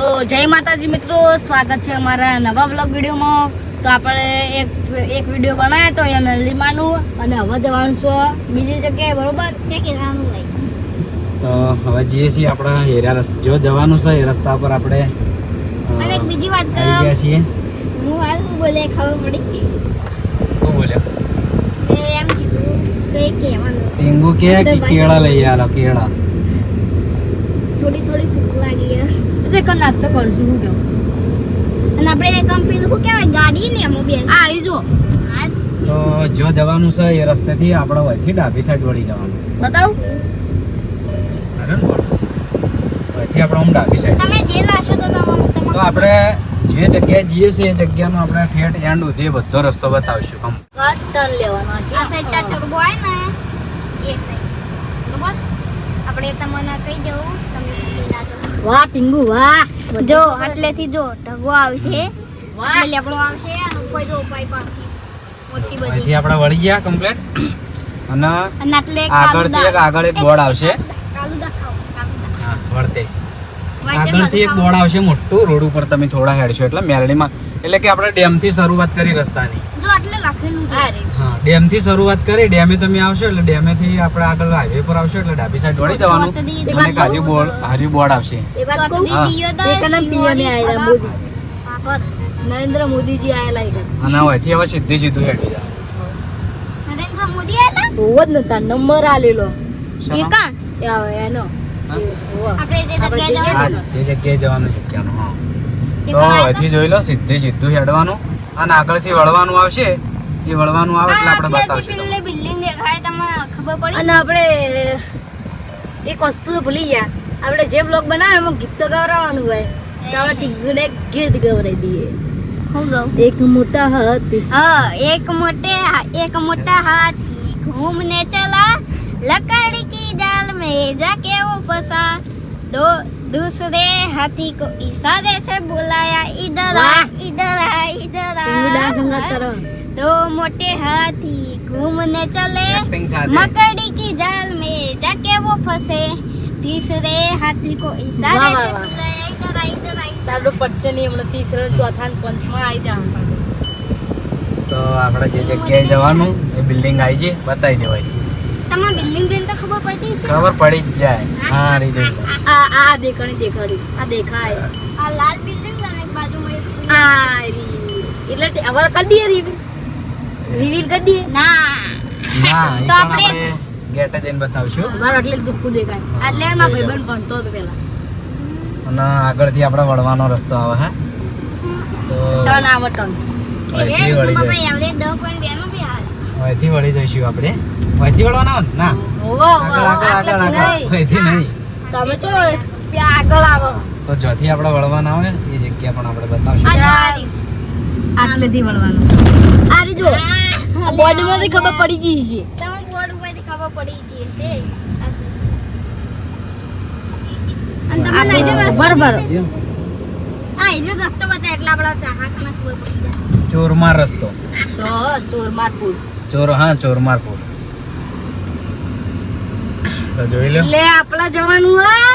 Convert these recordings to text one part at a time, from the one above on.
તો જય માતાજી મિત્રો, સ્વાગત છે અમારા નવા વ્લોગ વિડીયોમાં. તો આપણે એક વિડીયો બનાવ્યો તો એ નલીમાનું, અને હવે જવાનું છે બીજી જગ્યાએ, બરોબર? તો હવે જઈએ છીએ આપણા હેરા જો જવાનું છે એ રસ્તા પર આપણે. અને એક બીજી વાત આવી ગયા છીએ. હું હાલ બોલે ખબર પડી. શું બોલ્યો? મેં એમ કીધું કઈ કહેવાનું. ટીંગુ કે કેળા લઈ આલો, કેળા. થોડી ભૂખ લાગી છે તો નાસ્તો કરશું. શું કેવું? અને આપણે કંપની શું કહેવાય, ગાડી ને એમ બે આવી જો. તો જો જવાનું છે એ રસ્તેથી આપણે વહીથી ડાબી સાઈડ વળી જવાનું. બતાવું વહીથી આપણે આમ ડાબી સાઈડ. તમે જે લાશો તો તો આપણે જે જગ્યાએ જઈએ છીએ એ જગ્યાનો આપણે ઠેઠ એન્ડ સુધી બધો રસ્તો બતાવીશું. ટર્ન લેવાનો. આ સાઈડ ટર્બો આવે ને એ સાઈડ, બરોબર? આપણે તમને કહી દઉં, તમે વાહ ટીંગુ વાહ. જો આટલેથી જો ઢગો આવશે, વાહ એટલે આપણો આવશે, અને ઉપર જો પાઇપ આવશે મોટી બધી. અહીંથી આપણે વળી ગયા કમ્પ્લીટ, અને આટલે આગળ એક બોર્ડ આવશે. કાલુ દેખાવ, હા, વળતે આગળથી એક બોર્ડ આવશે મોટું. રોડ ઉપર તમે થોડા હેડશો એટલે મેરડીમાં, એટલે કે આપણે ડેમ થી શરૂઆત કરી રસ્તાની. જો આટલે લખેલું છે. હા, ડેમ થી શરૂઆત કરી, ડેમે તમે આવશો એટલે ડેમે થી આપણે આગળ હાઈવે પર આવશો એટલે ડાબી સાઈડ વળી જવાનું, અને હારી બોર્ડ આવશે. એક વાત કહું, એકના પીએમ આયેલા મોદી, નરેન્દ્ર મોદીજી આયેલા એક. અને અહીંથી હવે સીધું હેડી જાવ. નરેન્દ્ર મોદી આયેલા હોવ જ નતા, નંબર આલેલો એકા એનો. આપણે જે જગ્યાએ જવાનું જગ્યાનું. હા, તો અહીંથી જોઈ લો, સીધું હેડવાનું, અને આગળથી વળવાનું આવશે. એ વળવાનું આવે એટલે આપણે બતાવશું. બિલ્ડિંગ દેખાય તમને ખબર પડી. અને આપણે એક વસ્તુ તો ભૂલી ગયા, આપણે જે બ્લોગ બનાવે એમાં ગીત તો ગવરાવાનું હોય, તો આપણે ટીંગુને ગીત ગવરાઈ દઈએ. હું ગાઉં? એક મોટા હાથી, એક મોટા હાથી ઘૂમને ચલા, लकड़ी की जाल में जाके वो फंसा, दूसरे हाथी को इशारे से बुलाया, इधर आ इधर आ इधर आ. दो मोटे हाथी घूमने चले, मकड़ी की जाल में जाके वो फंसे, तीसरे हाथी को इशारे से बुलाया, इधर आ इधर आ. તારો પડશે નહીં હમણાં, તીસરા ચોથા ને પંચમા આવી જા. તો આપણે જે જગ્યાએ જવાનું એ બિલ્ડિંગ આવી છે, બતાવી દેવાય. તમાર બિલ્ડિંગ જોઈને તો ખબર પડી છે. ખબર પડી જ જાય. હા, રી જોઈ. આ દેખાડી આ દેખાય. આ લાલ બિલ્ડિંગ અને બાજુમાં આ એટલે હવે કરી દઈએ રિવીલ કરી દઈએ. ના તો આપણે ગેટ જઈને બતાવશું. મારો એટલે ચોખ્ખું દેખાય. એટલે મારા ભાઈબંધ ભણતો હતો પેલા. અને આગળથી આપણે વળવાનો રસ્તો આવે. હા, તો ટર્ન આવે ટર્ન. અહીંથી વળી જઈશું આપણે. અહીંથી વળવાના હોય ના, આગળ અહીંથી નહીં. તમે ચો આગળ આવો તો જ્યાંથી આપણે વળવાના આવે એ જગ્યા પણ આપણે બતાવશું. આટલેથી વળવાનું. આ રી જો બોર્ડ માંથી ખબર પડી ગઈ છે. તમે બોર્ડ ઉપરથી ખબર પડી ગઈ છે. અને તમને આઈડિયા બરાબર. આ આઈડિયા રસ્તો બતા એટલે આપડા ચાહાખાના ખબર પડી જાય. ચોરમાર રસ્તો. ચોરમારપુર. હા, ચોરમારપુર. તો જોઈ લો. લે આપડા જવાનું હા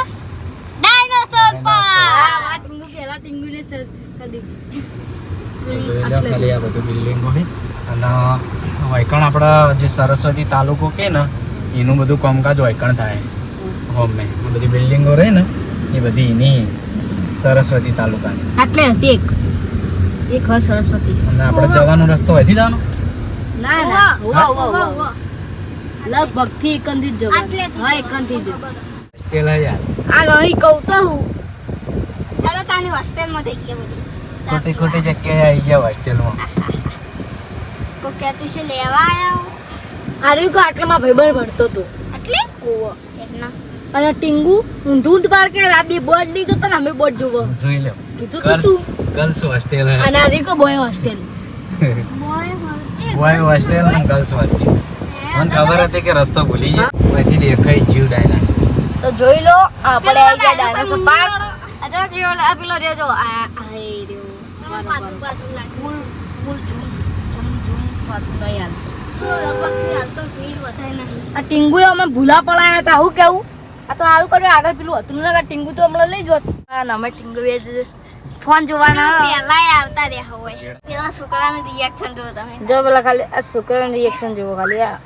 ડાયનોસોર પાર્ક. આ ટીંગુ પેલા ટીંગુને સર કરી જોઈ લો ખાલી આ બધું બિલ્ડિંગો છે. અને વૈકણ આપણા જે સરસ્વતી તાલુકો કે ને એનું બધું કામકાજ વૈકણ થાય. હોમે આ બધી બિલ્ડિંગો રહે ને એ બધી એની સરસ્વતી તાલુકાની. આટલે હશે એક હોય સરસ્વતી. અને આપણે જવાનો રસ્તો અહીંથી જવાનો? ના લગભગ થી એકંથી જ જવાનું. હા, એકંથી જ. હોસ્ટેલ યાર આ નહીં કહું તો હું ચાલો તાની હોસ્ટેલમાં જઈ ગયા. બધી ખોટી જગ્યાએ આવી ગયા હોસ્ટેલમાં. કો કે તું છે લેવા આયા? આરે કો આટલામાં ભાઈબંધ ભણતો તો એટલે ઓવો એટલા. અને ટીંગુ ઊંધું પાર કે આ બે બોર્ડ ની તો તને અમે બોર્ડ જોવો જોઈ લે. કીધું તો તું ગર્લ્સ હોસ્ટેલ હે. અને આરે કો બોય હોસ્ટેલ. બોય હોસ્ટેલ અને ગર્લ્સ હોસ્ટેલ. મને ખબર હતી કે રસ્તો ભૂલી ગયા. અહીંથી દેખાય જીવ ડાયનાસોર. તો જોઈ લો આપણે આવી ગયા ડાયનાસોર પાર્ક. અજો જીઓ આ પેલો રે જો આ આઈ રહ્યો. તમે પાછું લાગ ફૂલ જૂસ ઝૂમ થાતું ન યાર. લગભગ થી હાલ તો ભીડ વધારે નહીં. આ ટીંગુ અમે ભૂલા પડાયા હતા. હું કેવું આ તો સારું કર્યું આગળ પેલું હતું ને ટીંગુ તો હમણાં લઈ જોત ના અમે ટીંગુ વેચ ફોન જોવાના પેલા આવતા રહ્યા હોય પેલા છોકરાનું રિએક્શન જોવો તમે જો પેલા ખાલી આ છોકરાનું રિએક્શન જોવો ખાલી આ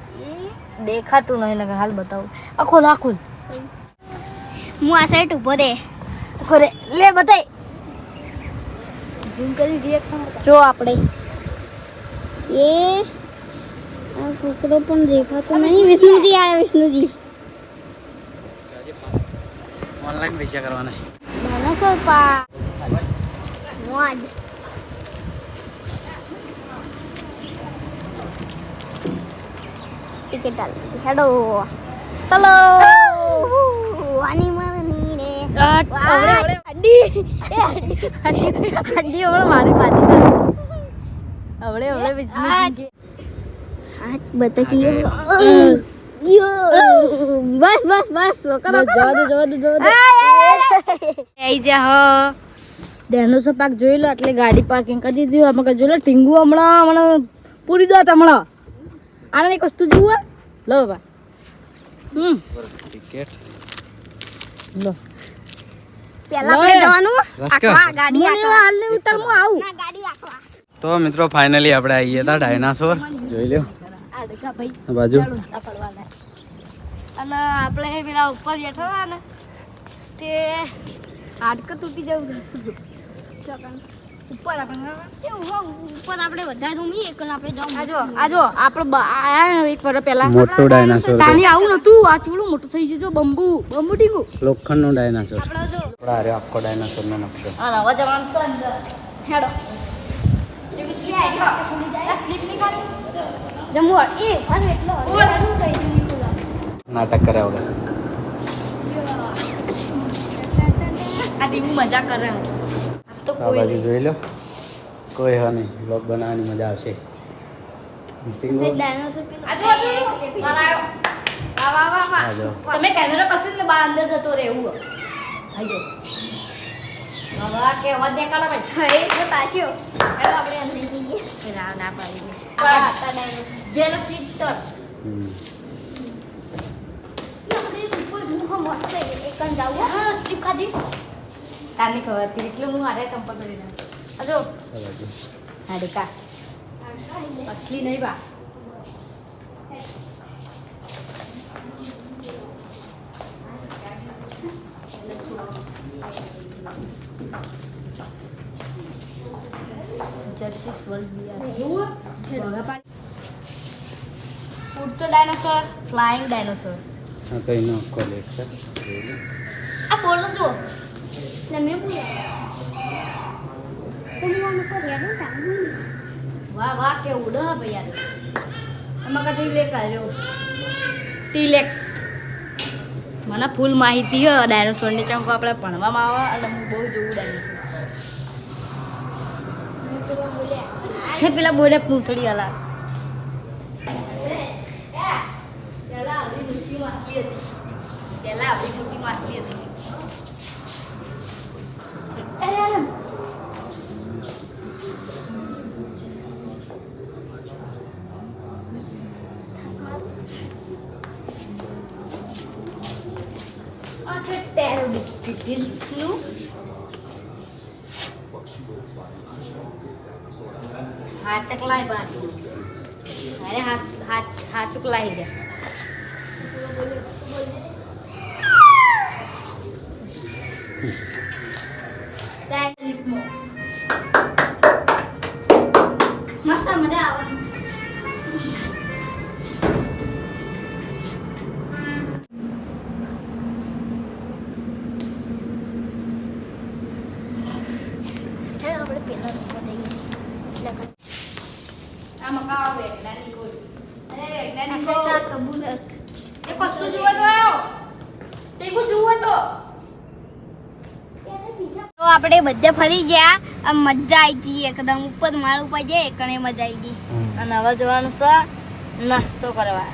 દેખાતું નહીં ને હાલ બતાવું આ ખોલ હું આ સાઈડ ઉભો દે ખોલે લે બતાય ઝૂમ કરી રિએક્શન જો આપણે એ આ છોકરો પણ દેખાતો નહીં વિષ્ણુજી આવ્યા વિષ્ણુજી ઓનલાઈન પૈસા કરવાના નાના સોપા મોજ ટિકિટ આલ હેડો ચલો આની મારની રે હડ્ડી હમણાં મારી પાછી હવળે હવળે વિષ્ણુજી હાથ બતકી બસ બસ બસ છોકરો જવા દે આઈ જા હો ડેનોસો પાર્ક જોઈ લો એટલે ગાડી પાર્કિંગ કરી દીધી અમે જોઈ લો ટીંગુ હમણાં પૂરી દો હમણાં આને એક વસ્તુ જોવું લો બાબા ટિકિટ લો પેલા આપણે જવાનું આખવા ગાડી મને એવા હાલ ને ઉતાર હું આવું ના ગાડી આખવા તો મિત્રો ફાઇનલી આપણે આવીએ હતા ડાયનાસોર જોઈ લ્યો આ દેખા ભાઈ આ બાજુ ચાલો આ પડવાના અને આપણે પેલા ઉપર બેઠા હતા ને તે હાડકં તૂટી જવું ઉપર આપણે ઉપર આપણે બધા રૂમીએ એકલ આપણે જાવ આજો આપણે આયા એક વર્ષ પહેલા મોટું ડાયનાસોર તાની આવું નતું આ ચેવડું મોટું થઈ ગયું બંબુ ટીંગુ લોખંડનો ડાયનાસોર આપણે જો આપણા હારે આખો ડાયનાસોરનો નકશો હા નવા જવાનું છે અંદર હેડો એ બિસ્લી આઈ ગયો આ સ્લીપ નીકાળી જમવો એ અને એટલો શું થઈ ગયું નાટક કર્યા વગર આ ટીમ મજા કરે તો આ બાજુ જોઈ લો કોઈ હા નહીં બ્લોગ બનાવવાની મજા આવશે મીટિંગ ડાયનોસોર પેલો આજો મારાયો આજો તમે કેમેરા કરશો એટલે બહાર અંદર જતો રહે એવું આજો બાબા કે અવાજ દેખાડો ભાઈ એ તો તાક્યો હેડો આપણે અંદર જઈએ ના પાડી આ હતા ડાયનોસોર બેલ સીટર હમ. આપણે ઉપર મુખ મસ્ત એકન જાવ હા સ્લીપ ખાજી તાની ખબર હતી એટલે હું હારે સંપર્ક કરી ના આજો આ બાજુ હા દેખા असली नहीं बा जर्सी वर्ल्ड दिया उड़तो डायनासोर फ्लाइंग डायनासोर આ તો એનો કોલેજ છે જોઈ લો. आ बोलो जो ને મેં બોલ્યા કોણ પર યાર ટાઈમ वाह वाह के उड़ भैया એમાં કદી લે કાઢ્યો ટીલેક્સ મને ફૂલ માહિતી હે ડાયનોસોર ની ચંકો આપણે ભણવામાં આવે અને હું બહુ જોઉં ડાયનોસોર હે પેલા બોલે પૂંછડી આલા પેલા આવડી મોટી માછલી હતી પેલા આવડી મોટી માછલી હતી pterodactylsનું હાચકલાય બાર અરે હાચુકલાય ગયા મસ્ત મજા આવે આપણે પેલા બતાવીએ એટલે આ મકા વૈજ્ઞાનિક હોય અરે વૈજ્ઞાનિક આ કબૂતર એ કશું જુઓ તો આયો તે કો જુઓ તો તો આપણે બધે ફરી ગયા આમ મજા આવી ગઈ એકદમ ઉપર માળ ઉપર જઈએ કણે મજા આવી ગઈ અને હવે જવાનું છે નાસ્તો કરવા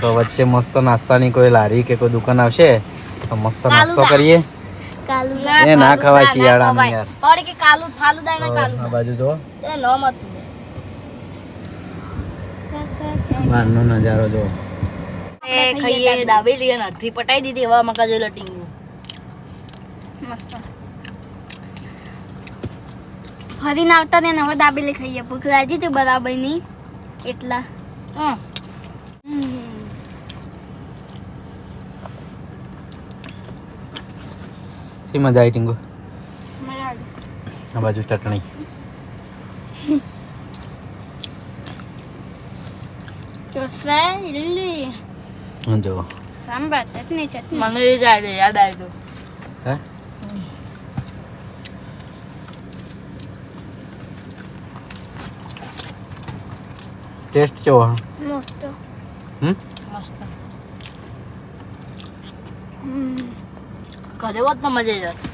તો વચ્ચે મસ્ત નાસ્તાની કોઈ લારી કે કોઈ દુકાન આવશે તો મસ્ત નાસ્તો કાલુદા. કરીએ કાલુ એ ના ખવાય શિયાળામાં યાર. ઓર કે કાલુ ફાલુદા ના આ કાલુ બાજુ જો એ નામ હતું બહારનો નજારો જો ખાઈએ દાબેલી અને અડધી પટાઈ દીધી એવા મકા જોઈ લટીંગું મસ્ત ફરીને આવતા ને હવે દાબેલી ખાઈએ ભૂખ લાગી હતી બરાબરની એટલા હા શી મજા આવી ટીંગુ મજા આવી આ બાજુ ચટણી ચોસા ઇડલી જો સાંભાર ચટણી મને એ જાય યાદ આવ્યું હે ટેસ્ટ કેવો મસ્ત મસ્ત ઘરે હોત તો મજા જ